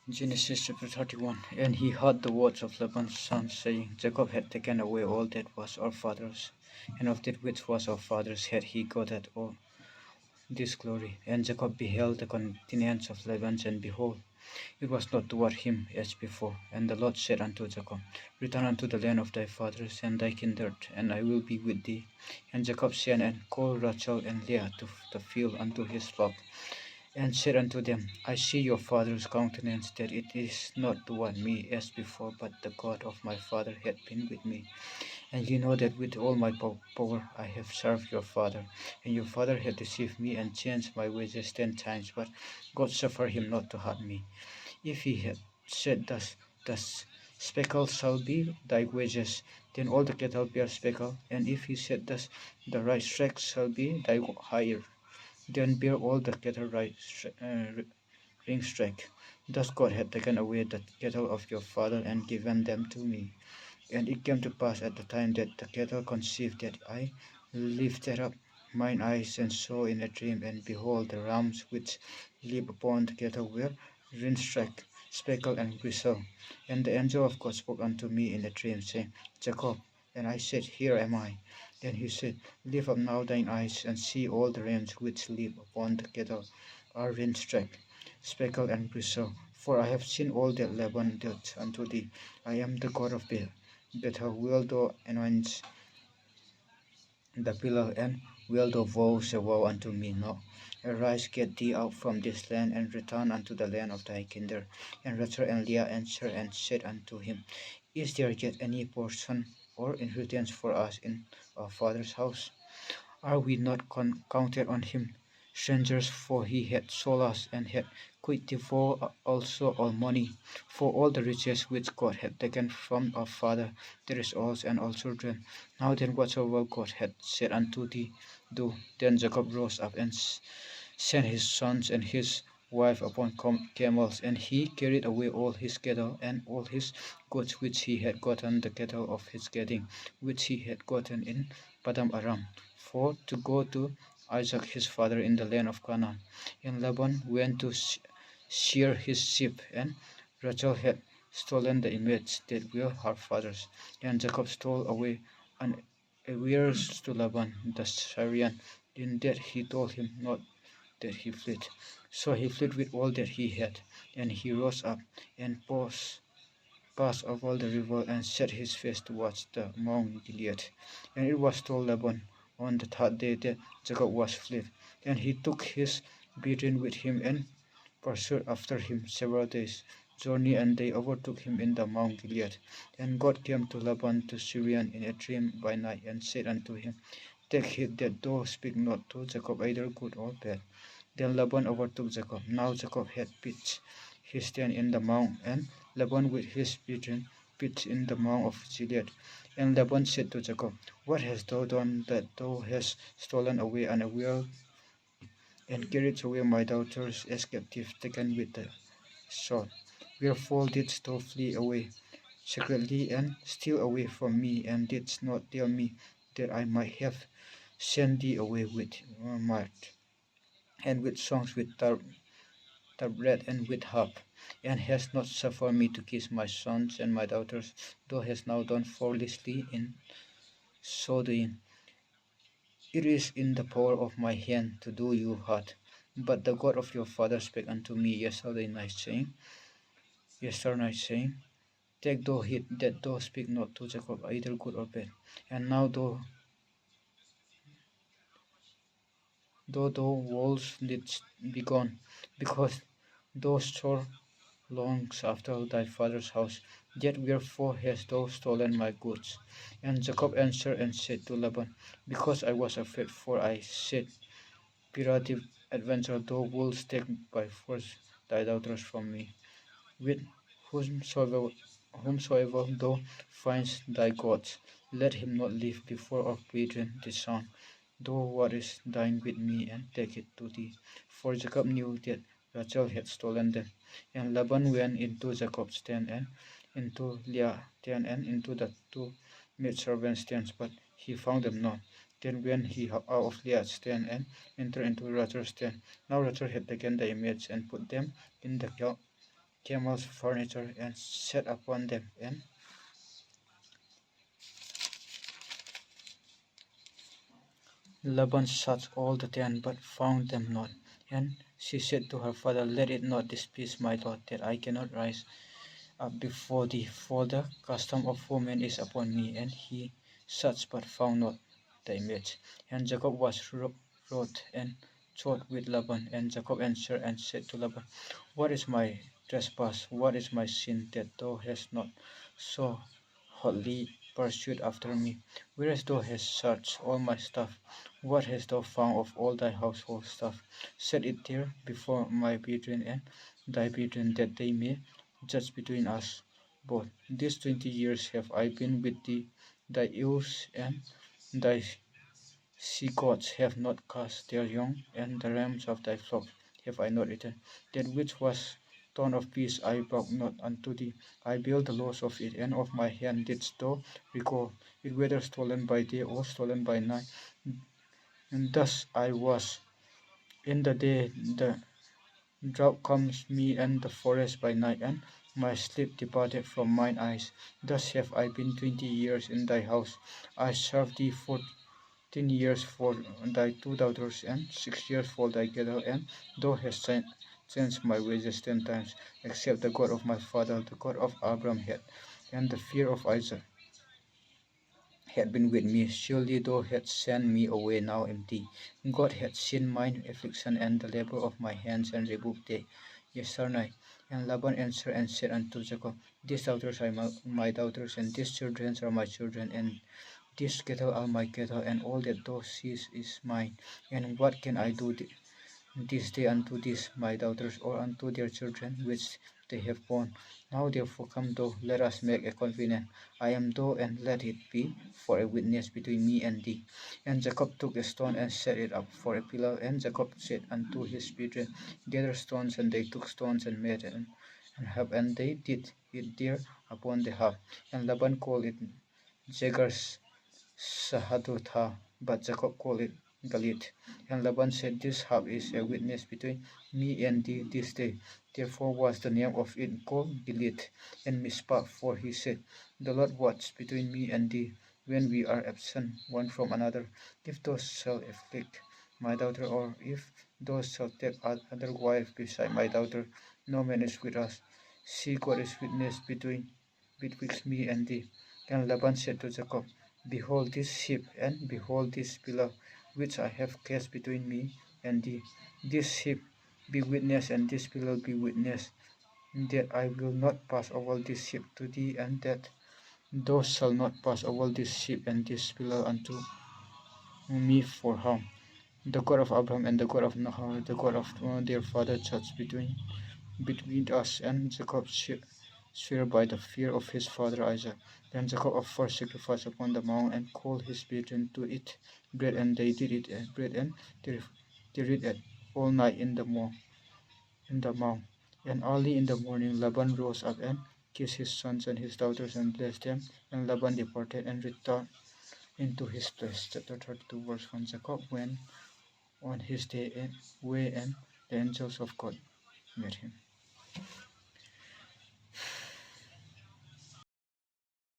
Genesis chapter 31. And he heard the words of Laban's son, saying, Jacob had taken away all that was our father's, and of that which was our father's had he got at all this glory. And Jacob beheld the countenance of Laban, and behold, it was not toward him as before. And the Lord said unto Jacob, Return unto the land of thy fathers and thy kindred, and I will be with thee. And Jacob sent and called Rachel and Leah to the field unto his flock, and said unto them, I see your father's countenance, that it is not toward me as before, but the God of my father hath been with me. And ye know that with all my power I have served your father. And your father hath deceived me and changed my wages 10 times, but God suffered him not to hurt me. If he had said thus speckle shall be thy wages, then all the cattle bear speckle. And if he said thus, the right streak shall be thy hire, then bear all the cattle right ring strike. Thus God had taken away the cattle of your father and given them to me. And it came to pass at the time that the cattle conceived, that I lifted up mine eyes and saw in a dream, and behold, the rams which live upon the cattle were ring-struck, speckled, and bristled. And the angel of God spoke unto me in a dream, saying, Jacob. And I said, Here am I. Then he said, Lift up now thine eyes, and see all the rams which live upon the cattle are ring-struck, speckled, and bristled. For I have seen all that Laban dealt unto thee. I am the God of Bethel. Wilt thou anoint the pillar, and wilt thou vow a vow unto me? No. Arise, get thee out from this land, and return unto the land of thy kindred. And Rachel and Leah answered and said unto him, Is there yet any portion or inheritance for us in our father's house? Are we not counted on him strangers? For he had sold us, and had quit for also all money, for all the riches which God had taken from our father. There is also and all children. Now then, whatsoever God had said unto thee, do. Then Jacob rose up and sent his sons and his wife upon camels, and he carried away all his cattle and all his goods which he had gotten, the cattle of his getting, which he had gotten in Padam Aram, for to go to Isaac his father in the land of Canaan. And Laban went to shear his sheep, and Rachel had stolen the images that were her father's. And Jacob stole away unawares to Laban the Syrian, in that he told him not that he fled. So he fled with all that he had, and he rose up and passed over the river, and set his face towards the Mount Gilead. And it was told Laban on the third day that Jacob was fled. And he took his brethren with him, and pursued after him several days' journey, and they overtook him in the Mount Gilead. And God came to Laban the Syrian in a dream by night, and said unto him, Take heed that thou speak not to Jacob either good or bad. Then Laban overtook Jacob. Now Jacob had pitched his tent in the mount, and Laban with his brethren pitched in the mount of Gilead. And Laban said to Jacob, What hast thou done that thou hast stolen away unaware, and carried away my daughters as captives, taken with the sword? Wherefore didst thou flee away secretly, and steal away from me, and didst not tell me, that I might have sent thee away with mirth, and with songs, with tabret, and with harp, and hast not suffered me to kiss my sons and my daughters? Thou hast now done foolishly in so doing. It is in the power of my hand to do you hurt. But the God of your father spake unto me yesterday night, saying, Take thou heed that thou speak not to Jacob either good or bad. And now though thou walls didst be gone, because thou sore longs after thy father's house, yet wherefore hast thou stolen my goods? And Jacob answered and said to Laban, Because I was afraid, for I said, Peradventure thou wouldst take by force thy daughters from me. With whomsoever thou findest thy gods, let him not live before our brethren the son. Thou what is thine with me, and take it to thee. For Jacob knew that Rachel had stolen them. And Laban went into Jacob's tent, and into Leah's tent, and into the two maidservants' tents, but he found them not. Then went he out of Leah's tent, and entered into Rachel's tent. Now Rachel had taken the images, and put them in the camel's furniture and sat upon them. And Laban searched all the tent, but found them not. And she said to her father, Let it not displease my lord, that I cannot rise up before thee, for the custom of women is upon me. And he searched, but found not the image. And Jacob was wroth and fought with Laban. And Jacob answered and said to Laban, What is my trespass? What is my sin, that thou hast not so hotly pursued after me? Whereas thou hast searched all my stuff, what hast thou found of all thy household stuff? Set it there before my brethren and thy brethren, that they may judge between us both. These 20 years have I been with thee, thy ewes and thy she goats have not cast their young, and the rams of thy flock have I not eaten. That which was torn of peace I brought not unto thee. I bear the loss of it, and of my hand didst thou recall it, whether stolen by day or stolen by night. And thus I was in the day, the drought comes me, and the forest by night, and my sleep departed from mine eyes. Thus have I been 20 years in thy house. I served thee 14 years for thy 2 daughters, and 6 years for thy cattle, and thou hast changed my wages 10 times, except the God of my father, the God of Abraham had, and the fear of Isaac had been with me. Surely thou hadst sent me away now empty. God had seen mine affliction and the labor of my hands, and rebuked thee yesternight. And Laban answered and said unto Jacob, These daughters are my daughters, and these children are my children, and these cattle are my cattle, and all that thou seest is mine. And what can I do this day unto these my daughters, or unto their children which they have borne? Now therefore come thou, let us make a covenant, I am thou, and let it be for a witness between me and thee. And Jacob took a stone and set it up for a pillar. And Jacob said unto his brethren, Gather stones. And they took stones and made an hub, and they did it there upon the hub. And Laban called it Jagar's Sahadutha, but Jacob called it Galit. And Laban said, This hub is a witness between me and thee this day. Therefore was the name of it called Gilead. And Mizpah, for he said, The Lord watch between me and thee when we are absent one from another. If thou shalt afflict my daughter, or if thou shalt take other wife beside my daughter, no man is with us. See, God is witness betwixt me and thee. And Laban said to Jacob, Behold this sheep, and behold this pillar, which I have cast between me and thee. This sheep be witness, and this pillar be witness, that I will not pass over this sheep to thee, and that thou shalt not pass over this sheep and this pillar unto me for harm. The God of Abraham and the God of Nahor, the God of their father, judge between us. And Jacob swear by the fear of his father Isaac. Then Jacob offered sacrifice upon the mount, and called his brethren to eat bread, and they did eat bread, and they did it all night in the mount. And early in the morning Laban rose up and kissed his sons and his daughters and blessed them. And Laban departed and returned into his place. Chapter 32, verse 1. Jacob went on his way, and the angels of God met him.